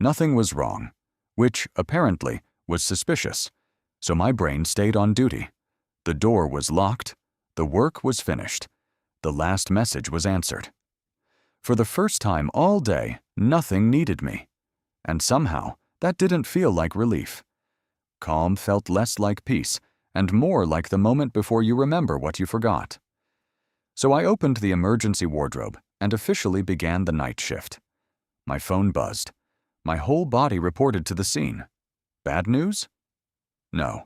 Nothing was wrong, which, apparently, was suspicious, so my brain stayed on duty. The door was locked, the work was finished, the last message was answered. For the first time all day, nothing needed me. And somehow, that didn't feel like relief. Calm felt less like peace, and more like the moment before you remember what you forgot. So I opened the emergency wardrobe and officially began the night shift. My phone buzzed. My whole body reported to the scene. Bad news? No.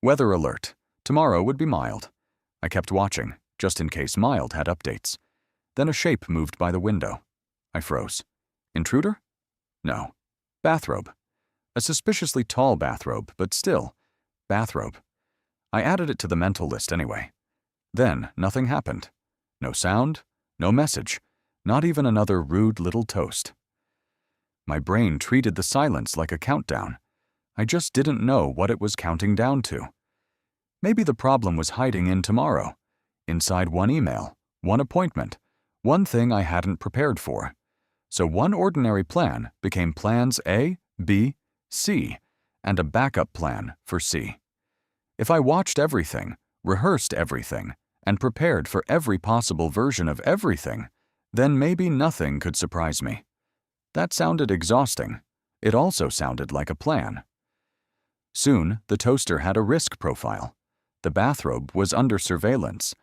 Weather alert. Tomorrow would be mild. I kept watching, just in case mild had updates. Then a shape moved by the window. I froze. Intruder? No. Bathrobe. A suspiciously tall bathrobe, but still, bathrobe. I added it to the mental list anyway. Then, nothing happened. No sound, no message, not even another rude little toast. My brain treated the silence like a countdown. I just didn't know what it was counting down to. Maybe the problem was hiding in tomorrow, inside one email, one appointment, one thing I hadn't prepared for. So one ordinary plan became plans A, B, C, and a backup plan for C. If I watched everything, rehearsed everything, and prepared for every possible version of everything, then maybe nothing could surprise me. That sounded exhausting. It also sounded like a plan. Soon, the toaster had a risk profile. The bathrobe was under surveillance.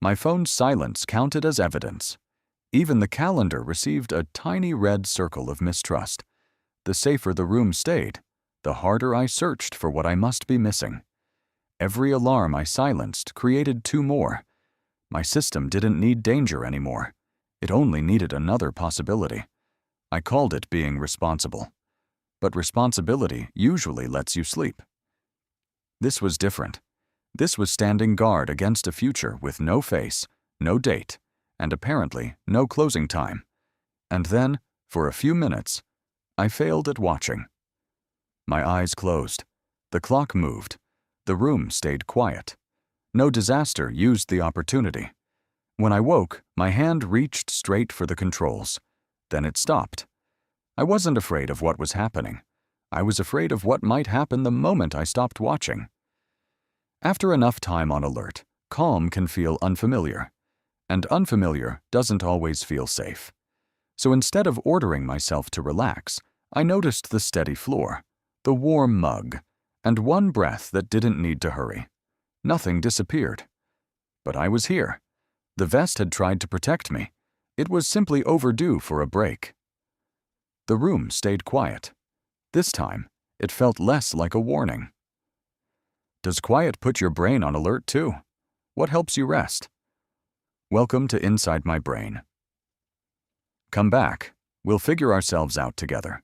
My phone's silence counted as evidence. Even the calendar received a tiny red circle of mistrust. The safer the room stayed, the harder I searched for what I must be missing. Every alarm I silenced created two more. My system didn't need danger anymore. It only needed another possibility. I called it being responsible. But responsibility usually lets you sleep. This was different. This was standing guard against a future with no face, no date, and apparently no closing time. And then, for a few minutes, I failed at watching. My eyes closed. The clock moved. The room stayed quiet. No disaster used the opportunity. When I woke, my hand reached straight for the controls. Then it stopped. I wasn't afraid of what was happening. I was afraid of what might happen the moment I stopped watching. After enough time on alert, calm can feel unfamiliar. And unfamiliar doesn't always feel safe. So instead of ordering myself to relax, I noticed the steady floor, the warm mug, and one breath that didn't need to hurry. Nothing disappeared. But I was here. The vest had tried to protect me. It was simply overdue for a break. The room stayed quiet. This time, it felt less like a warning. Does quiet put your brain on alert too? What helps you rest? Welcome to Inside My Brain. Come back. We'll figure ourselves out together.